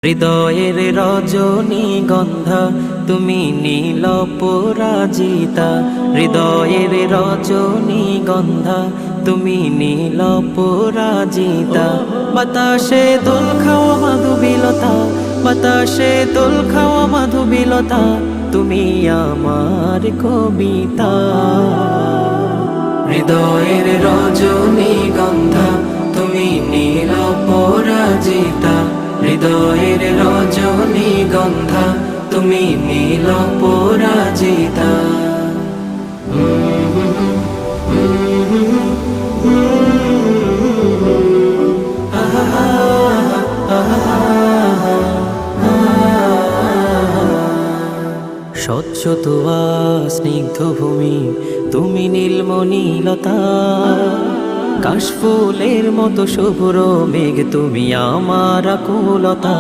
হৃদয়ের রজনীগন্ধা তুমি নীল পরাজিতা, হৃদয়ের রজনীগন্ধা তুমি নীল পরাজিতা। বাতাসে দোল খাওয়া মাধুবিলতা, বাতাসে দোল খাওয়া মাধুবিলতা, তুমি আমার কবিতা। হৃদয়ের রজনীগন্ধা তুমি নীল পরাজিতা, হৃদয়ের রজনীগন্ধা তুমি নীল পরাজিতা। স্বচ্ছ তুয়া স্নিগ্ধ ভূমি তুমি নীলমণিলতা, কাশফুলের মতো শুভ্র মেঘ তুমি আমার আকুলতা।